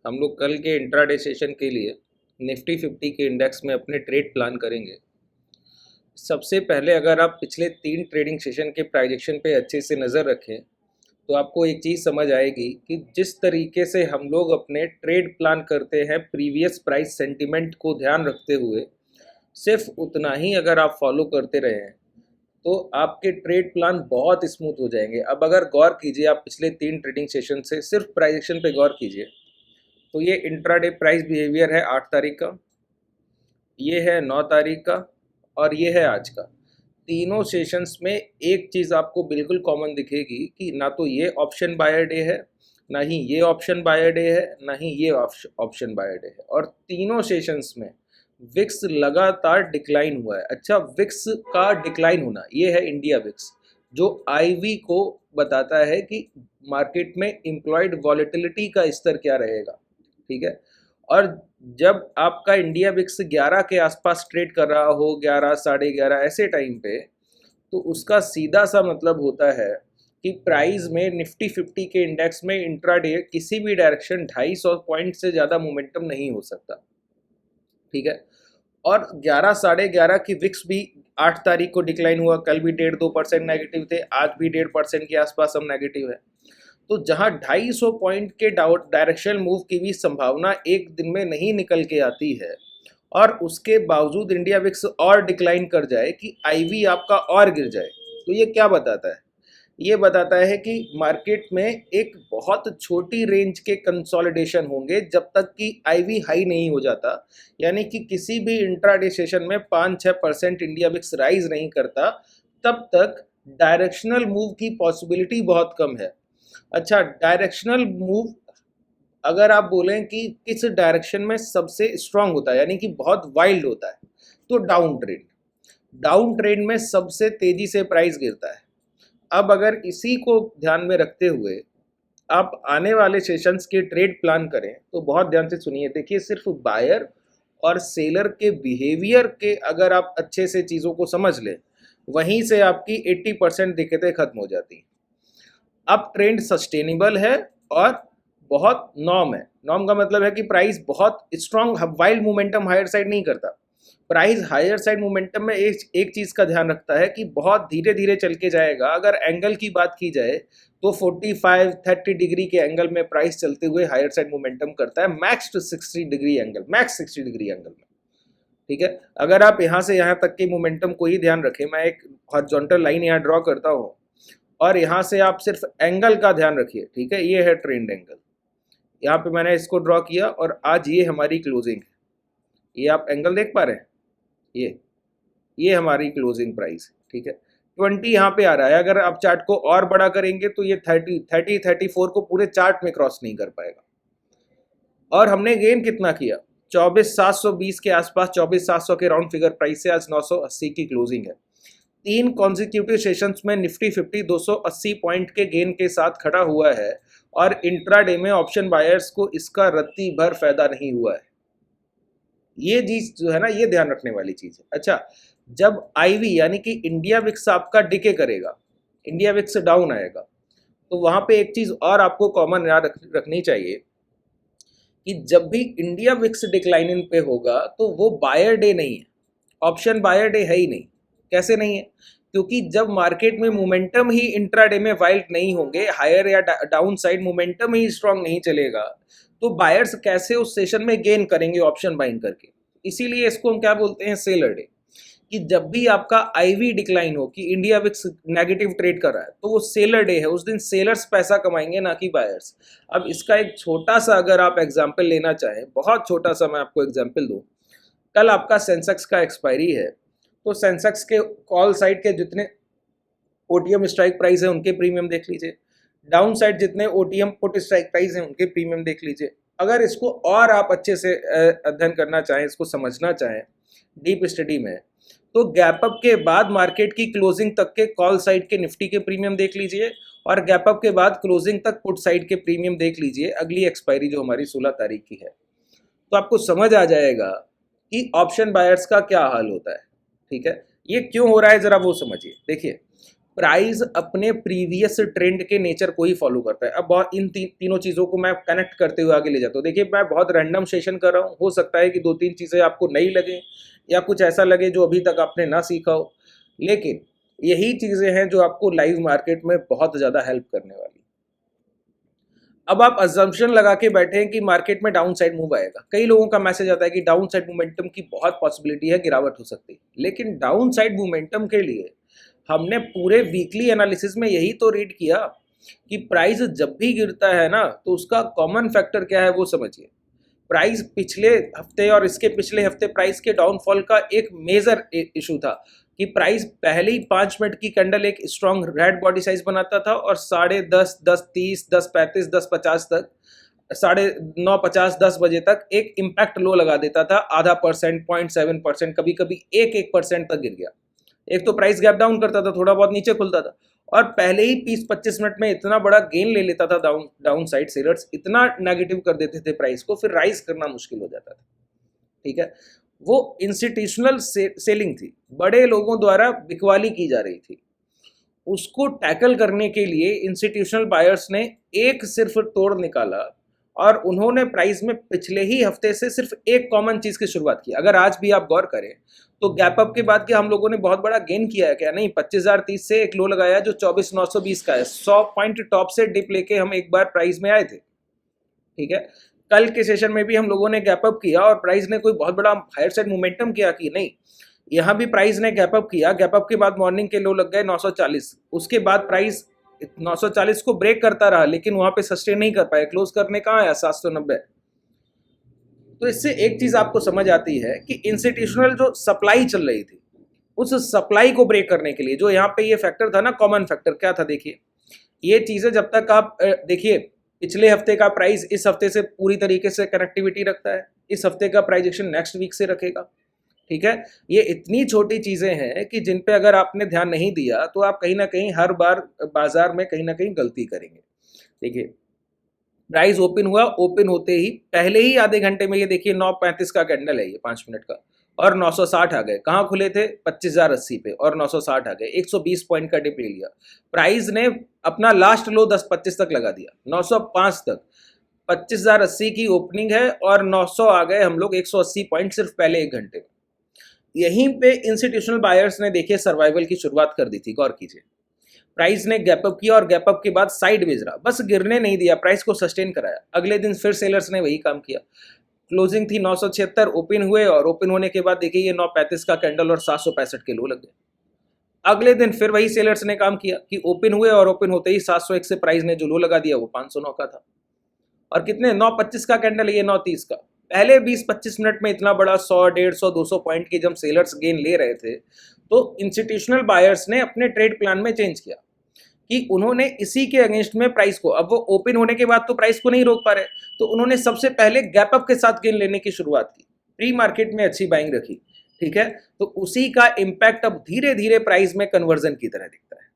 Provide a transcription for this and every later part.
हम लोग कल के इंट्राडे सेशन के लिए निफ्टी 50 के इंडेक्स में अपने ट्रेड प्लान करेंगे। सबसे पहले अगर आप पिछले 3 ट्रेडिंग सेशन के प्राइजेक्शन पे अच्छे से नज़र रखें तो आपको एक चीज़ समझ आएगी कि जिस तरीके से हम लोग अपने ट्रेड प्लान करते हैं प्रीवियस प्राइस सेंटिमेंट को ध्यान रखते हुए, सिर्फ उतना ही अगर आप फॉलो करते रहे हैं तो आपके ट्रेड प्लान बहुत स्मूथ हो जाएंगे। अब अगर गौर कीजिए, आप पिछले 3 ट्रेडिंग सेशन से सिर्फ प्राइजेक्शन पे गौर कीजिए तो ये इंट्राडे प्राइस बिहेवियर है 8 तारीख का, ये है 9 तारीख का और ये है आज का। तीनों सेशंस में एक चीज़ आपको बिल्कुल कॉमन दिखेगी कि ना तो ये ऑप्शन बायर डे है, ना ही ये ऑप्शन बायर डे है, ना ही ये ऑप्शन बायर डे है, और तीनों सेशंस में विक्स लगातार डिक्लाइन हुआ है। अच्छा, विक्स का डिक्लाइन होना ये है इंडिया विक्स, जो आईवी को बताता है कि मार्केट में इम्प्लॉयड वॉलेटिलिटी का स्तर क्या रहेगा। ठीक है, और जब आपका इंडिया विक्स 11 के आसपास ट्रेड कर रहा हो, 11 साढ़े 11 ऐसे टाइम पे, तो उसका सीधा सा मतलब होता है कि प्राइस में निफ्टी 50 के इंडेक्स में इंट्राडे किसी भी डायरेक्शन 250 पॉइंट से ज़्यादा मोमेंटम नहीं हो सकता। ठीक है, और 11 साढ़े 11 की विक्स भी 8 तारीख को डिक्लाइन हुआ, कल भी 1.5-2% नेगेटिव थे, आज भी 1.5% के आसपास हम नेगेटिव है। तो जहां 250 पॉइंट के डायरेक्शनल मूव की भी संभावना एक दिन में नहीं निकल के आती है, और उसके बावजूद इंडिया विक्स और डिक्लाइन कर जाए कि आईवी आपका और गिर जाए, तो ये क्या बताता है? ये बताता है कि मार्केट में एक बहुत छोटी रेंज के कंसोलिडेशन होंगे जब तक कि आईवी हाई नहीं हो जाता। यानी कि किसी भी इंट्राडे सेशन में 5-6% इंडिया विक्स राइज नहीं करता, तब तक डायरेक्शनल मूव की पॉसिबिलिटी बहुत कम है। अच्छा, डायरेक्शनल मूव अगर आप बोलें कि किस डायरेक्शन में सबसे स्ट्रांग होता है, यानी कि बहुत वाइल्ड होता है, तो डाउन ट्रेंड। डाउन ट्रेंड में सबसे तेजी से प्राइस गिरता है। अब अगर इसी को ध्यान में रखते हुए आप आने वाले सेशंस के ट्रेड प्लान करें तो बहुत ध्यान से सुनिए। देखिए, सिर्फ बायर और सेलर के बिहेवियर के अगर आप अच्छे से चीज़ों को समझ लें, वहीं से आपकी 80% दिक्कतें खत्म हो जाती हैं। अब ट्रेंड सस्टेनेबल है और बहुत नॉर्म है। नॉर्म का मतलब है कि प्राइस बहुत strong wild momentum higher side नहीं करता। प्राइस हायर साइड मोमेंटम में एक चीज़ का ध्यान रखता है कि बहुत धीरे धीरे चल के जाएगा। अगर एंगल की बात की जाए तो 45-30 डिग्री के एंगल में प्राइस चलते हुए हायर साइड मोमेंटम करता है, max to 60 degree angle, max 60 degree angle में। ठीक है, अगर आप यहाँ से यहाँ तक के मोमेंटम को ही ध्यान रखें, मैं एक हॉरिजॉन्टल लाइन यहाँ ड्रॉ करता हूँ और यहाँ से आप सिर्फ एंगल का ध्यान रखिए। ठीक है, ये है ट्रेंड एंगल, यहाँ पे मैंने इसको ड्रॉ किया और आज ये हमारी क्लोजिंग है। ये आप एंगल देख पा रहे हैं, ये हमारी क्लोजिंग प्राइस। ठीक है, 20 यहाँ पे आ रहा है। अगर आप चार्ट को और बड़ा करेंगे तो ये 34 को पूरे चार्ट में क्रॉस नहीं कर पाएगा। और हमने गेन कितना किया? 24,720 के आसपास, 24,700 के राउंड फिगर प्राइस से आज 980 की क्लोजिंग है। 3 कॉन्जिक्यूटिव सेशंस में निफ्टी 50 280 पॉइंट के गेन के साथ खड़ा हुआ है और इंट्राडे में ऑप्शन बायर्स को इसका रत्ती भर फायदा नहीं हुआ है। ये चीज जो है ना, ये ध्यान रखने वाली चीज है। अच्छा, जब आईवी यानी कि इंडिया विक्स आपका डिके करेगा, इंडिया विक्स डाउन आएगा, तो वहां पे एक चीज और आपको कॉमन याद रखनी चाहिए कि जब भी इंडिया विक्स डिक्लाइनिंग पे होगा तो वो बायर डे नहीं है, ऑप्शन बायर डे है ही नहीं। कैसे नहीं है? क्योंकि जब मार्केट में मोमेंटम ही इंट्राडे में वाइल्ड नहीं होंगे, हायर या डाउन साइड मोमेंटम ही स्ट्रांग नहीं चलेगा, तो बायर्स कैसे उस सेशन में गेन करेंगे ऑप्शन बाइंग करके? इसीलिए इसको हम क्या बोलते हैं, सेलर डे। कि जब भी आपका आईवी डिक्लाइन हो, कि इंडिया विक्स नेगेटिव ट्रेड कर रहा है, तो वो सेलर डे है, उस दिन सेलर्स पैसा कमाएंगे, ना कि बायर्स। अब इसका एक छोटा सा अगर आप एग्जाम्पल लेना चाहें, बहुत छोटा सा मैं आपको एग्जाम्पल दूं, कल आपका सेंसेक्स का एक्सपायरी है, तो सेंसेक्स के कॉल साइड के जितने ओटीएम स्ट्राइक प्राइस है उनके प्रीमियम देख लीजिए, डाउन साइड जितने ओटीएम पुट स्ट्राइक प्राइस हैं उनके प्रीमियम देख लीजिए। अगर इसको और आप अच्छे से अध्ययन करना चाहें, इसको समझना चाहें डीप स्टडी में, तो गैप अप के बाद मार्केट की क्लोजिंग तक के कॉल साइड के निफ्टी के प्रीमियम देख लीजिए और गैप अप के बाद क्लोजिंग तक पुट साइड के प्रीमियम देख लीजिए, अगली एक्सपायरी जो हमारी 16 तारीख की है। तो आपको समझ आ जाएगा कि ऑप्शन बायर्स का क्या हाल होता है। ठीक है, ये क्यों हो रहा है, जरा वो समझिए। देखिए, प्राइस अपने प्रीवियस ट्रेंड के नेचर को ही फॉलो करता है। अब बहुत इन तीनों चीज़ों को मैं कनेक्ट करते हुए आगे ले जाता हूँ। देखिए, मैं बहुत रैंडम सेशन कर रहा हूँ, हो सकता है कि 2-3 चीज़ें आपको नई लगे या कुछ ऐसा लगे जो अभी तक आपने ना सीखा हो, लेकिन यही चीज़ें हैं जो आपको लाइव मार्केट में बहुत ज़्यादा हेल्प करने वाली। अब आप अजम्पशन लगा के बैठे हैं कि मार्केट में डाउन साइड मूव आएगा। कई लोगों का मैसेज आता है कि डाउन साइड मोमेंटम की बहुत पॉसिबिलिटी है, गिरावट हो सकती है, लेकिन डाउन साइड मोमेंटम के लिए हमने पूरे वीकली एनालिसिस में यही तो रीड किया कि प्राइस जब भी गिरता है ना, तो उसका कॉमन फैक्टर क्या है वो समझिए। प्राइस पिछले हफ्ते और इसके पिछले हफ्ते प्राइस के डाउनफॉल का एक मेजर इशू था कि प्राइस पहले ही 5 मिनट की कैंडल एक स्ट्रॉन्ग रेड बॉडी साइज बनाता था और 10:30, 10:30, 10:35, 10:50 तक, 9:50, 10 बजे तक एक इम्पैक्ट लो लगा देता था, आधा परसेंट, 0.7%, कभी कभी 1% तक गिर गया। एक तो प्राइस गैप डाउन करता था, थोड़ा बहुत नीचे खुलता था, और पहले ही 20-25 मिनट में इतना बड़ा गेन ले लेता था डाउन साइड सेलर्स, इतना नेगेटिव कर देते थे प्राइस को, फिर राइज करना मुश्किल हो जाता था। ठीक है, वो इंस्टीट्यूशनल सेलिंग थी, बड़े लोगों द्वारा बिकवाली की जा रही थी। उसको टैकल करने के लिए इंस्टीट्यूशनल बायर्स ने एक सिर्फ तोड़ निकाला और उन्होंने प्राइस में पिछले ही हफ्ते से सिर्फ एक कॉमन चीज की शुरुआत की। अगर आज भी आप गौर करें तो गैप अप के बाद के हम लोगों ने बहुत बड़ा गेन किया है क्या? नहीं, 25,030 से एक लो लगाया जो 24,920 का है। 100 पॉइंट टॉप से डिप लेके हम एक बार प्राइस में आए थे। ठीक है, कल के सेशन में भी हम लोगों ने गैप अप किया और प्राइस ने कोई बहुत बड़ा हायर साइड मोमेंटम किया कि नहीं, यहाँ भी प्राइस ने गैप अप किया। गैप अप के बाद मॉर्निंग के लो लग गए 940, उसके बाद प्राइस 940 को ब्रेक करता रहा, लेकिन वहां पे सस्टेन नहीं कर पाया, क्लोज करने कहाँ आया 790। तो इससे एक चीज आपको समझ आती है कि इंस्टीट्यूशनल जो सप्लाई चल रही थी, उस सप्लाई को ब्रेक करने के लिए जो यहाँ पे ये फैक्टर था ना, कॉमन फैक्टर क्या था, देखिए ये चीजें जब तक आप देखिए पिछले हफ्ते का प्राइस इस हफ्ते से पूरी तरीके से कनेक्टिविटी रखता है, इस हफ्ते का प्राइजेक्शन नेक्स्ट वीक से रखेगा। ठीक है, ये इतनी छोटी चीजें हैं कि जिन पे अगर आपने ध्यान नहीं दिया तो आप कहीं ना कहीं हर बार बाजार में कहीं ना कहीं गलती करेंगे। देखिए, प्राइस ओपन हुआ, ओपन होते ही पहले ही आधे घंटे में ये देखिए 9:35 का कैंडल है, ये 5 मिनट का, और 960 आ गए। कहाँ खुले थे? 25,080 पे, और 960 आ गए, 120 पॉइंट का डिप ले लिया। प्राइस ने अपना लास्ट लो 10:25 तक लगा दिया, 905 तक। 25,080 की ओपनिंग है और 900 आ गए हम लोग, 180 पॉइंट सिर्फ पहले एक घंटे में। यहीं पे इंस्टीट्यूशनल बायर्स ने देखिए सर्वाइवल की शुरुआत कर दी थी। गौर कीजिए, प्राइस ने गैप अप किया और गैप अप के बाद साइडवेज रहा, बस गिरने नहीं दिया, प्राइस को सस्टेन कराया। अगले दिन फिर सेलर्स ने वही काम किया। क्लोजिंग थी 976, ओपन हुए और ओपन होने के बाद देखिए ये 935 का कैंडल और 765 के लो लग गए। अगले दिन फिर वही सेलर्स ने काम किया कि ओपन हुए और ओपन होते ही 701 से प्राइस ने जो लो लगा दिया वो 509 का था। और कितने? 925 का कैंडल है ये, 930 का। पहले 20-25 मिनट में इतना बड़ा 100, 150, 200 पॉइंट की जब सेलर्स गेन ले रहे थे, तो इंस्टीट्यूशनल बायर्स ने अपने ट्रेड प्लान में चेंज किया कि उन्होंने इसी के अगेंस्ट में प्राइस को, अब वो ओपन होने के बाद तो प्राइस को नहीं रोक पा रहे, तो उन्होंने सबसे पहले गैप अप के साथ गेन लेने की शुरुआत की, प्री मार्केट में अच्छी बाइंग रखी। ठीक है, तो उसी का इम्पैक्ट अब धीरे धीरे प्राइस में कन्वर्जन की तरह दिखता है।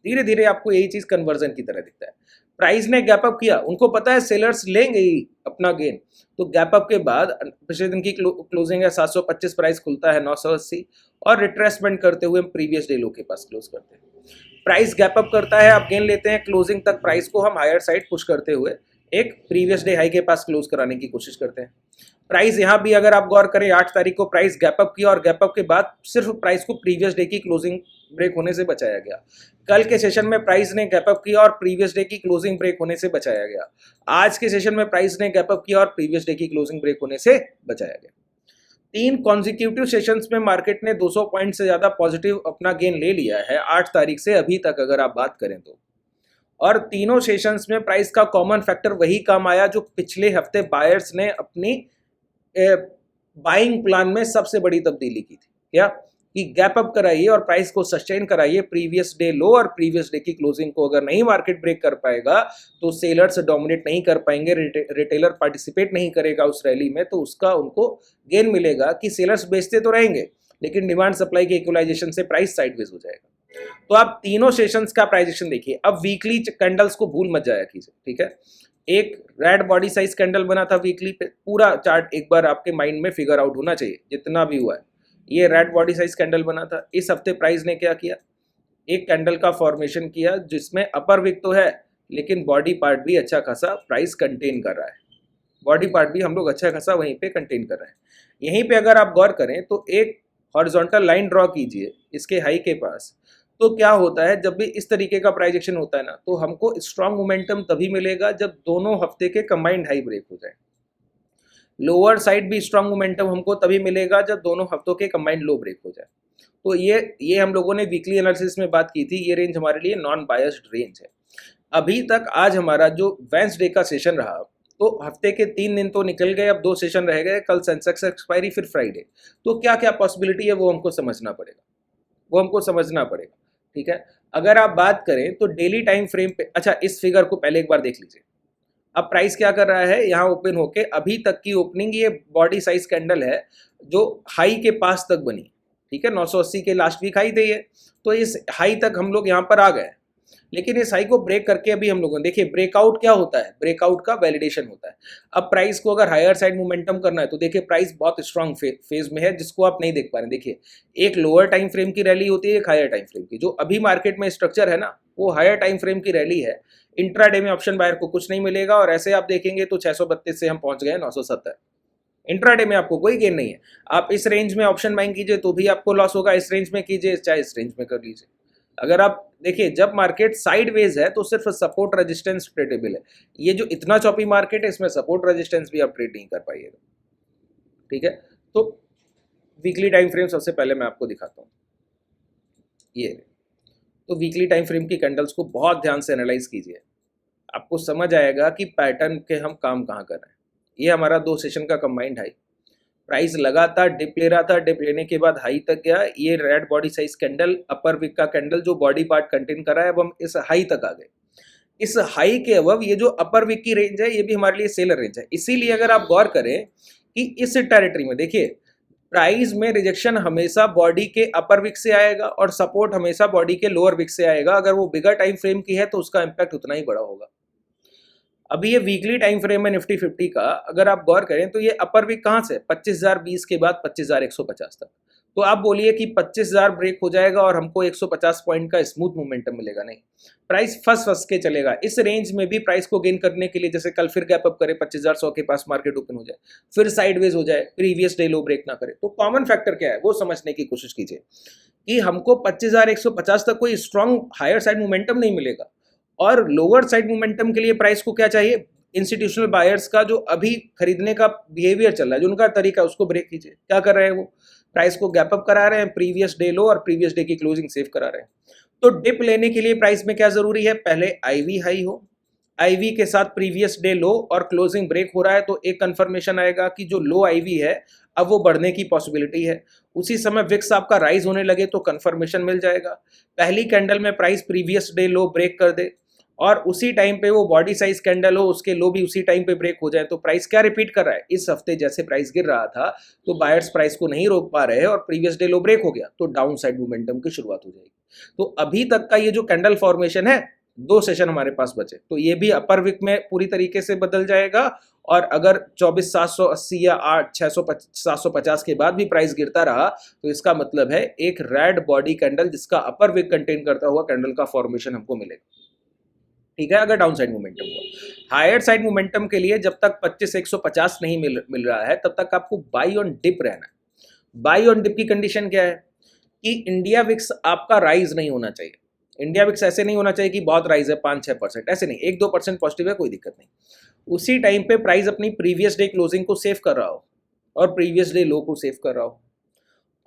धीरे धीरे आपको यही चीज कन्वर्जन की तरह दिखता है। प्राइस ने गैप अप किया, उनको पता है सेलर्स लेंगे ही अपना गेन, तो गैप अप के बाद पिछले दिन की क्लोजिंग है 725, प्राइस खुलता है 980 और रिट्रेसमेंट करते हुए प्रीवियस डे लो के पास क्लोज करते हैं। प्राइस गैप अप करता है, आप गेन लेते हैं, क्लोजिंग तक प्राइस को हम हायर साइड पुश करते हुए एक प्रीवियस डे हाई के पास क्लोज कराने की कोशिश करते हैं। प्राइस यहाँ भी अगर आप गौर करें 8 तारीख को प्राइस गैप अप किया और गैप अप के बाद सिर्फ प्राइस को प्रीवियस डे की क्लोजिंग ब्रेक होने से बचाया गया। कल के सेशन में प्राइस ने गैप अप किया और प्रीवियस डे की क्लोजिंग ब्रेक होने से बचाया गया। आज के सेशन में प्राइस ने गैप अप किया और प्रीवियस डे की क्लोजिंग ब्रेक होने से बचाया गया। 3 कॉन्जिक्यूटिव सेशंस में मार्केट ने 200 पॉइंट से ज्यादा पॉजिटिव अपना गेन ले लिया है 8 तारीख से अभी तक अगर आप बात करें तो, और तीनों सेशंस में प्राइस का कॉमन फैक्टर वही काम आया जो पिछले हफ्ते बायर्स ने अपनी बाइंग प्लान में सबसे बड़ी तब्दीली की थी। क्या? कि गैप अप कराइए और प्राइस को सस्टेन कराइए, प्रीवियस डे लो और प्रीवियस डे की क्लोजिंग को अगर नहीं मार्केट ब्रेक कर पाएगा तो सेलर्स डोमिनेट नहीं कर पाएंगे, रिटेलर पार्टिसिपेट नहीं करेगा उस रैली में, तो उसका उनको गेन मिलेगा कि सेलर्स बेचते तो रहेंगे लेकिन डिमांड सप्लाई के इक्वलाइजेशन से प्राइस साइडवेज हो जाएगा। तो आप तीनों सेशंस का प्राइजेक्शन देखिए। अब वीकली कैंडल्स को भूल मत जाया कीजिए। ठीक है, एक रेड बॉडी साइज कैंडल बना था वीकली पे, पूरा चार्ट एक बार आपके माइंड में फिगर आउट होना चाहिए जितना भी हुआ है। ये रेड बॉडी साइज कैंडल बना था। इस हफ्ते प्राइस ने क्या किया? एक कैंडल का फॉर्मेशन किया जिसमें अपर विक तो है लेकिन बॉडी पार्ट भी अच्छा खासा प्राइस कंटेन कर रहा है, बॉडी पार्ट भी हम लोग अच्छा खासा वहीं पे कंटेन कर रहे हैं। यहीं पे अगर आप गौर करें तो एक हॉरिजॉन्टल लाइन ड्रॉ कीजिए इसके हाई के पास, तो क्या होता है जब भी इस तरीके का प्राइजेक्शन होता है ना, तो हमको स्ट्रॉन्ग मोमेंटम तभी मिलेगा जब दोनों हफ्ते के कंबाइंड हाई ब्रेक हो जाए। लोअर साइड भी स्ट्रॉन्ग मोमेंटम हमको तभी मिलेगा जब दोनों हफ्तों के कंबाइंड लो ब्रेक हो जाए। तो ये हम लोगों ने वीकली एनालिसिस में बात की थी, ये रेंज हमारे लिए नॉन बायस्ड रेंज है। अभी तक आज हमारा जो वेंसडे का सेशन रहा, तो हफ्ते के 3 दिन तो निकल गए, अब 2 सेशन रह गए, कल सेंसेक्स एक्सपायरी फिर फ्राइडे। तो क्या क्या पॉसिबिलिटी है वो हमको समझना पड़ेगा, ठीक है। अगर आप बात करें तो डेली टाइम फ्रेम पे, अच्छा इस फिगर को पहले एक बार देख लीजिए। अब प्राइस क्या कर रहा है, यहाँ ओपन होके अभी तक की ओपनिंग, ये बॉडी साइज कैंडल है जो हाई के पास तक बनी, ठीक है, 980 के लास्ट वीक हाई थे ये, तो इस हाई तक हम लोग यहाँ पर आ गए। लेकिन इस हाई को ब्रेक करके अभी हम लोगों ने देखिए, ब्रेकआउट क्या होता है, ब्रेकआउट का वैलिडेशन होता है। अब प्राइस को अगर हायर साइड मोमेंटम करना है तो देखिए प्राइस बहुत स्ट्रांग फेज में है, जिसको आप नहीं देख पा रहे। देखिए एक लोअर टाइम फ्रेम की रैली होती है, एक हायर टाइम फ्रेम की। जो अभी मार्केट में स्ट्रक्चर है ना, वो हायर टाइम फ्रेम की रैली है। इंट्राडे में ऑप्शन बायर को कुछ नहीं मिलेगा, और ऐसे आप देखेंगे तो 632 से हम पहुंच गए 970। इंट्राडे में आपको कोई गेन नहीं है। आप इस रेंज में ऑप्शन बाइंग कीजिए तो भी आपको लॉस होगा, इस रेंज में कीजिए चाहे इस रेंज में कर लीजिए। अगर आप देखिए जब मार्केट साइडवेज है तो सिर्फ सपोर्ट रेजिस्टेंस ट्रेडेबल है। ये जो इतना चॉपी मार्केट है इसमें सपोर्ट रेजिस्टेंस भी आप ट्रेड नहीं कर पाइएगा, ठीक है। तो वीकली टाइम फ्रेम सबसे पहले मैं आपको दिखाता हूँ, ये तो वीकली टाइम फ्रेम की कैंडल्स को बहुत ध्यान से एनालाइज कीजिए, आपको समझ आएगा कि पैटर्न के हम काम कहाँ कर रहे हैं। ये हमारा 2 सेशन का कंबाइंड हाई, प्राइस लगातार डिप ले रहा था, डिप लेने के बाद हाई तक गया। ये रेड बॉडी साइज कैंडल, अपर विक का कैंडल जो बॉडी पार्ट कंटेन कर रहा है, अब हम इस हाई तक आ गए। इस हाई के अबव ये जो अपर विक की रेंज है, ये भी हमारे लिए सेलर रेंज है। इसीलिए अगर आप गौर करें कि इस टेरिटरी में देखिए प्राइस में रिजेक्शन हमेशा बॉडी के अपर विक से आएगा और सपोर्ट हमेशा बॉडी के लोअर विक से आएगा। अगर वो बिगर टाइम फ्रेम की है तो उसका इंपैक्ट उतना ही बड़ा होगा। अभी ये वीकली टाइम फ्रेम है निफ्टी 50 का, अगर आप गौर करें तो ये अपर विक कहाँ से, 25,020 के बाद 25,150 तक। तो आप बोलिए कि 25,000 ब्रेक हो जाएगा और हमको 150 पॉइंट का स्मूथ मोमेंटम मिलेगा, नहीं। प्राइस फंस के चलेगा इस रेंज में भी। प्राइस को गेन करने के लिए जैसे कल फिर गैप अप करे, 25,100 के पास मार्केट ओपन हो जाए, फिर साइडवेज हो जाए, प्रीवियस डे लो ब्रेक ना करे, तो कॉमन फैक्टर क्या है वो समझने की कोशिश कीजिए कि हमको 25,150 तक कोई स्ट्रॉन्ग हायर साइड मोमेंटम नहीं मिलेगा। और लोअर साइड मोमेंटम के लिए प्राइस को क्या चाहिए, इंस्टीट्यूशनल बायर्स का जो अभी खरीदने का बिहेवियर चल रहा है, जो उनका तरीका, उसको ब्रेक कीजिए। क्या कर रहे हैं वो, प्राइस को गैप अप करा रहे हैं, प्रीवियस डे लो और प्रीवियस डे की क्लोजिंग सेव करा रहे हैं। तो डिप लेने के लिए प्राइस में क्या जरूरी है, पहले आईवी हाई हो, आईवी के साथ प्रीवियस डे लो और क्लोजिंग ब्रेक हो रहा है तो एक कंफर्मेशन आएगा कि जो लो आईवी है अब वो बढ़ने की पॉसिबिलिटी है। उसी समय विक्स आपका राइज होने लगे तो कंफर्मेशन मिल जाएगा। पहली कैंडल में price previous day low break कर दे और उसी टाइम पे वो बॉडी साइज कैंडल हो, उसके लो भी उसी टाइम पे ब्रेक हो जाए, तो प्राइस क्या रिपीट कर रहा है, इस हफ्ते जैसे प्राइस गिर रहा था तो बायर्स प्राइस को नहीं रोक पा रहे और प्रीवियस डे लो ब्रेक हो गया तो डाउन साइड मोमेंटम की शुरुआत हो जाएगी। तो अभी तक का ये जो कैंडल फॉर्मेशन है, 2 सेशन हमारे पास बचे, तो ये भी अपर विक में पूरी तरीके से बदल जाएगा। और अगर 24,780 या 750 के बाद भी प्राइस गिरता रहा तो इसका मतलब है एक रेड बॉडी कैंडल जिसका अपर विक कंटेन करता हुआ कैंडल का फॉर्मेशन हमको मिलेगा, ठीक है, अगर डाउन साइड मोमेंटम हुआ। हायर साइड मोमेंटम के लिए जब तक 25,150 नहीं मिल रहा है तब तक आपको बाई ऑन डिप रहना है। बाई ऑन डिप की कंडीशन क्या है कि इंडिया विक्स आपका राइज नहीं होना चाहिए। इंडिया विक्स ऐसे नहीं होना चाहिए कि बहुत राइज है 5-6%, ऐसे नहीं, 1-2% पॉजिटिव है, कोई दिक्कत नहीं। उसी टाइम पे प्राइस अपनी प्रीवियस डे क्लोजिंग को सेव कर रहा हो और प्रीवियस डे लो को सेव कर रहा हो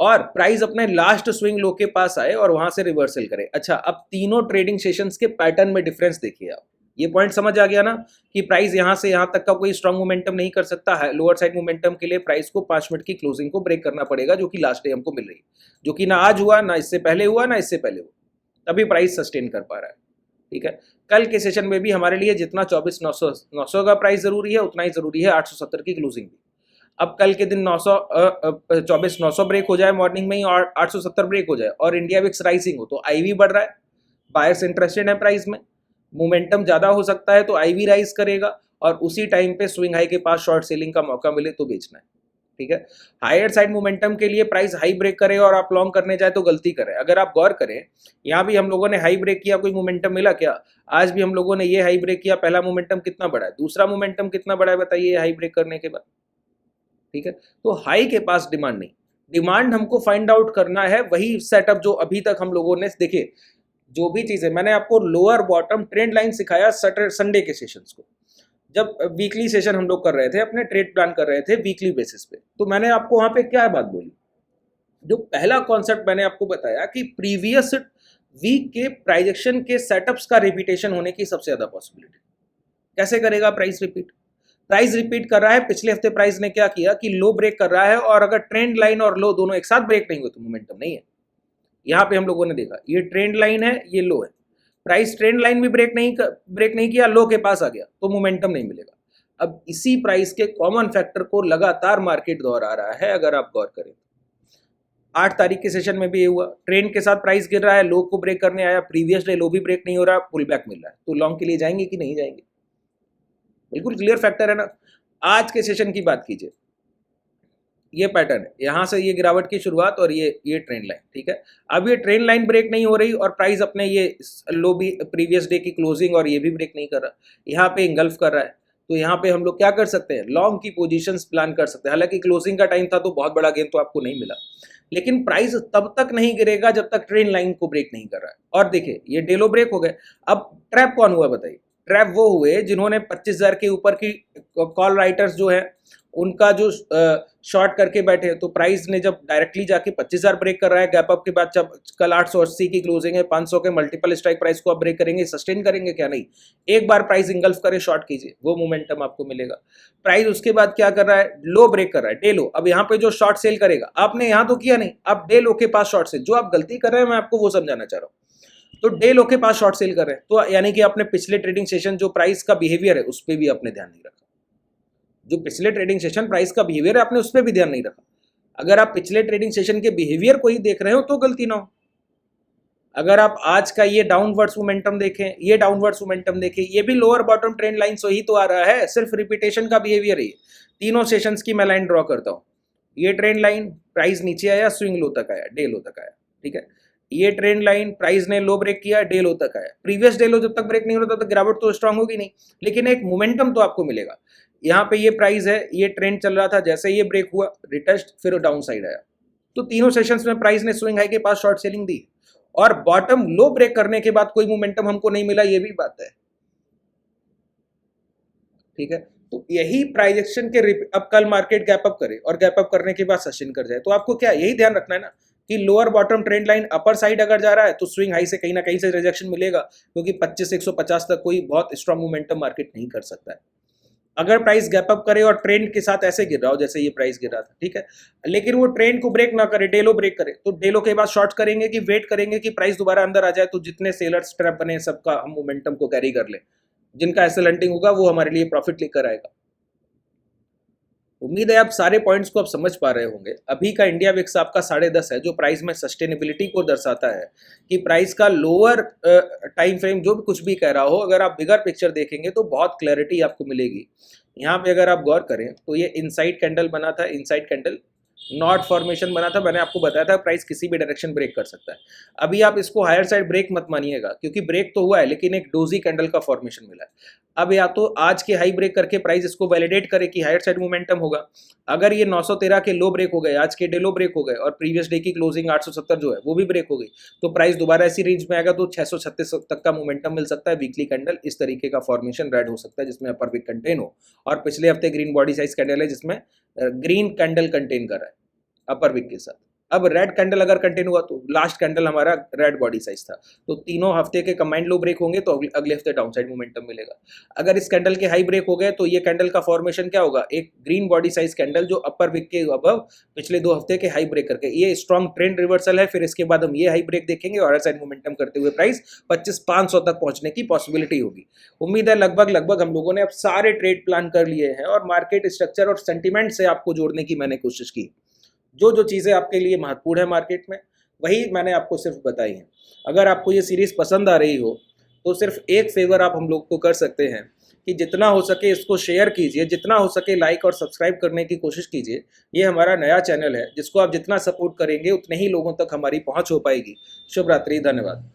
और प्राइस अपने लास्ट स्विंग लो के पास आए और वहां से रिवर्सल करे। अच्छा, अब तीनों ट्रेडिंग सेशंस के पैटर्न में डिफरेंस देखिए आप। ये पॉइंट समझ आ गया ना कि प्राइस यहां से यहां तक का कोई स्ट्रॉन्ग मोमेंटम नहीं कर सकता है। लोअर साइड मोमेंटम के लिए प्राइस को 5 मिनट की क्लोजिंग को ब्रेक करना पड़ेगा, जो कि लास्ट डे हमको मिल रही है, जो कि ना आज हुआ, ना इससे पहले हुआ, ना इससे पहले हुआ, तभी प्राइस सस्टेन कर पा रहा है, ठीक है। कल के सेशन में भी हमारे लिए जितना 24,900 का प्राइस जरूरी है उतना ही जरूरी है 870 की क्लोजिंग भी। अब कल के दिन 24,900 ब्रेक हो जाए मॉर्निंग में ही और 870 ब्रेक हो जाए और इंडिया विक्स राइजिंग हो तो आईवी बढ़ रहा है, बायर्स इंटरेस्टेड है प्राइस में, मोमेंटम ज्यादा हो सकता है तो आईवी राइज करेगा और उसी टाइम पे स्विंग हाई के पास शॉर्ट सेलिंग का मौका मिले तो बेचना है, ठीक है। हायर साइड मोमेंटम के लिए प्राइस हाई ब्रेक करे और आप लॉन्ग करने जाए तो गलती करें। अगर आप गौर करें, यहाँ भी हम लोगों ने हाई ब्रेक किया, कोई मोमेंटम मिला क्या? आज भी हम लोगों ने ये हाई ब्रेक किया, पहला मोमेंटम कितना बड़ा है, दूसरा मोमेंटम कितना बड़ा है बताइए हाई ब्रेक करने के बाद। ठीक है, तो हाई के पास डिमांड नहीं, डिमांड हमको फाइंड आउट करना है वही सेटअप जो अभी तक हम लोगों ने देखिए। जो भी चीजें मैंने आपको लोअर बॉटम ट्रेंड लाइन सिखाया संडे के सेशंस को, जब वीकली सेशन हम लोग कर रहे थे, अपने ट्रेड प्लान कर रहे थे वीकली बेसिस पे, तो मैंने आपको वहां पे क्या बात बोली, जो पहला कॉन्सेप्ट मैंने आपको बताया कि प्रीवियस वीक के प्राइजेक्शन के सेटअप्स का रिपीटेशन होने की सबसे ज्यादा पॉसिबिलिटी। कैसे करेगा प्राइस रिपीट? प्राइस रिपीट कर रहा है, पिछले हफ्ते प्राइस ने क्या किया कि लो ब्रेक कर रहा है, और अगर ट्रेंड लाइन और लो दोनों एक साथ ब्रेक नहीं हुए तो मोमेंटम नहीं है। यहाँ पे हम लोगों ने देखा ये ट्रेंड लाइन है, ये लो है, प्राइस ट्रेंड लाइन भी ब्रेक नहीं किया, लो के पास आ गया तो मोमेंटम नहीं मिलेगा। अब इसी प्राइस के कॉमन फैक्टर को लगातार मार्केट दोहरा रहा है। अगर आप गौर करें, 8 तारीख के सेशन में भी ये हुआ, ट्रेंड के साथ प्राइस गिर रहा है, लो को ब्रेक करने आया, प्रीवियस डे लो भी ब्रेक नहीं हो रहा, पुल बैक मिल रहा है, तो लॉन्ग के लिए जाएंगे कि नहीं जाएंगे? बिल्कुल क्लियर फैक्टर है ना। आज के सेशन की बात कीजिए, ये पैटर्न है, यहां से ये गिरावट की शुरुआत और ये ट्रेंड लाइन, ठीक है। अब ये ट्रेंड लाइन ब्रेक नहीं हो रही और प्राइस अपने ये लो भी प्रीवियस डे की क्लोजिंग और ये भी ब्रेक नहीं कर रहा, यहाँ पे इंगल्फ कर रहा है, तो यहाँ पे हम लोग क्या कर सकते हैं, लॉन्ग की पोजीशंस प्लान कर सकते हैं। हालांकि क्लोजिंग का टाइम था तो बहुत बड़ा गेन तो आपको नहीं मिला, लेकिन प्राइस तब तक नहीं गिरेगा जब तक ट्रेंड लाइन को ब्रेक नहीं कर रहा है। और देखिए ये डेलो ब्रेक हो गए। अब ट्रैप कौन हुआ बताइए? ट्रैप वो हुए जिन्होंने 25,000 के ऊपर की कॉल राइटर्स जो है उनका जो शॉर्ट करके बैठे, तो प्राइस ने जब डायरेक्टली जाके 25,000 ब्रेक कर रहा है गैप अप के बाद, जब कल 880 की क्लोजिंग है, 500 के मल्टीपल स्ट्राइक प्राइस को आप ब्रेक करेंगे, सस्टेन करेंगे क्या? नहीं, एक बार प्राइस इंगल्फ करे, शॉर्ट कीजिए, वो मोमेंटम आपको मिलेगा। प्राइस उसके बाद क्या कर रहा है, लो ब्रेक कर रहा है, डे लो। अब यहाँ पे जो शॉर्ट सेल करेगा, आपने यहाँ तो किया नहीं, आप डे लो के पास शॉर्ट सेल, जो आप गलती कर रहे हैं मैं आपको वो समझाना चाह रहा हूँ। तो डे लो के पास शॉर्ट सेल कर रहे हैं, तो यानी कि आपने पिछले ट्रेडिंग सेशन जो प्राइस का बिहेवियर है उस पर भी आपने ध्यान नहीं रखा, जो पिछले ट्रेडिंग सेशन प्राइस का बिहेवियर है आपने उस पर भी ध्यान नहीं रखा। अगर आप पिछले ट्रेडिंग सेशन के बिहेवियर को ही देख रहे हो तो गलती ना हो। अगर आप आज का ये डाउनवर्ड्स मोमेंटम देखें, ये डाउनवर्ड्स मोमेंटम देखें, ये भी लोअर बॉटम ट्रेंड लाइन से ही तो आ रहा है, सिर्फ रिपीटेशन का बिहेवियर है। तीनों सेशंस की मैं लाइन ड्रॉ करता हूँ, ये ट्रेंड लाइन प्राइस नीचे आया, स्विंग लो तक आया, डे लो तक आया, ठीक है। ये ट्रेंड लाइन प्राइस ने लो ब्रेक किया, डे लो तक आया, प्रीवियस डे लो जब तक ब्रेक नहीं होता तब तक गिरावट तो स्ट्रांग होगी नहीं, लेकिन एक मोमेंटम तो आपको मिलेगा। यहाँ पे ये प्राइस है, ये ट्रेंड चल रहा था, जैसे ये ब्रेक हुआ रिटेस्ट, फिर डाउन साइड आया, तो तीनों सेशंस में प्राइस ने स्विंग हाई के पास शॉर्ट सेलिंग दी, और बॉटम लो ब्रेक करने के बाद कोई मोमेंटम हमको नहीं मिला, ये भी बात है, ठीक है। तो यही प्राइजेक्शन के अब कल मार्केट गैप अप करे और गैप अप करने के बाद सस्टेन कर जाए, तो आपको क्या यही ध्यान रखना है ना कि lower bottom trend line upper side अगर जा रहा है तो स्विंग हाई से कहीं ना कहीं से रिजेक्शन मिलेगा, क्योंकि 25,150 तक कोई बहुत स्ट्रांग मोमेंटम मार्केट नहीं कर सकता है। अगर प्राइस गैप अप करे और ट्रेंड के साथ ऐसे गिर रहा हो जैसे ये प्राइस गिर रहा था, ठीक है, लेकिन वो ट्रेंड को ब्रेक ना करे, डेलो ब्रेक करे, तो डेलो के बाद शॉर्ट करेंगे कि वेट करेंगे कि प्राइस दोबारा अंदर आ जाए, तो जितने सेलर्स ट्रैप बने सबका हम मोमेंटम को कैरी कर ले, जिनका एसएल हंटिंग होगा वो हमारे लिए प्रॉफिट लेकर आएगा। उम्मीद है आप सारे पॉइंट्स को आप समझ पा रहे होंगे। अभी का इंडिया विक्स आपका 10.5 है, जो प्राइस में सस्टेनेबिलिटी को दर्शाता है कि प्राइस का लोअर टाइम फ्रेम जो भी कुछ भी कह रहा हो, अगर आप बिगर पिक्चर देखेंगे तो बहुत क्लैरिटी आपको मिलेगी। यहाँ पे अगर आप गौर करें तो ये इनसाइड कैंडल बना था, इनसाइड कैंडल नॉट फॉर्मेशन बना था, मैंने आपको बताया था प्राइस किसी भी डायरेक्शन ब्रेक कर सकता है। अभी आप इसको हायर साइड ब्रेक मत मानिएगा, क्योंकि ब्रेक तो हुआ है लेकिन एक डोजी कैंडल का फॉर्मेशन मिला है। अब या तो आज के हाई ब्रेक करके प्राइस इसको वैलिडेट करे कि हायर साइड मोमेंटम होगा, अगर ये 913 के लो ब्रेक हो गए, आज के डे लो ब्रेक हो गए और प्रीवियस डे की क्लोजिंग 870 जो है वो भी ब्रेक हो गई, तो प्राइस दोबारा ऐसी रेंज में आएगा, तो 636 तक का मोमेंटम मिल सकता है। वीकली कैंडल इस तरीके का फॉर्मेशन रेड हो सकता है जिसमें अपर विक कंटेन हो, और पिछले हफ्ते ग्रीन बॉडी साइज कैंडल है जिसमें ग्रीन कैंडल कंटेन कर रहा है अपर विक के साथ। अब रेड कैंडल अगर कंटिन्यू हुआ तो लास्ट कैंडल हमारा रेड बॉडी साइज था, तो तीनों हफ्ते के कंबाइंड लो ब्रेक होंगे तो अगले हफ्ते डाउनसाइड मोमेंटम मिलेगा। अगर इस कैंडल के हाई ब्रेक हो गए तो ये कैंडल का फॉर्मेशन क्या होगा, एक ग्रीन बॉडी साइज कैंडल जो अपर विक के अबव पिछले 2 हफ्ते के हाई ब्रेक करके, ये स्ट्रॉन्ग ट्रेंड रिवर्सल है। फिर इसके बाद हम ये हाई ब्रेक देखेंगे और साइड मोमेंटम करते हुए प्राइस 25,500 तक पहुंचने की पॉसिबिलिटी होगी। उम्मीद है लगभग हम लोगों ने अब सारे ट्रेड प्लान कर लिए हैं और मार्केट स्ट्रक्चर और सेंटिमेंट से आपको जोड़ने की मैंने कोशिश की। जो चीज़ें आपके लिए महत्वपूर्ण है मार्केट में वही मैंने आपको सिर्फ बताई हैं। अगर आपको ये सीरीज़ पसंद आ रही हो तो सिर्फ एक फेवर आप हम लोग को कर सकते हैं कि जितना हो सके इसको शेयर कीजिए, जितना हो सके लाइक और सब्सक्राइब करने की कोशिश कीजिए। ये हमारा नया चैनल है जिसको आप जितना सपोर्ट करेंगे उतने ही लोगों तक हमारी पहुंच हो पाएगी। शुभ रात्रि, धन्यवाद।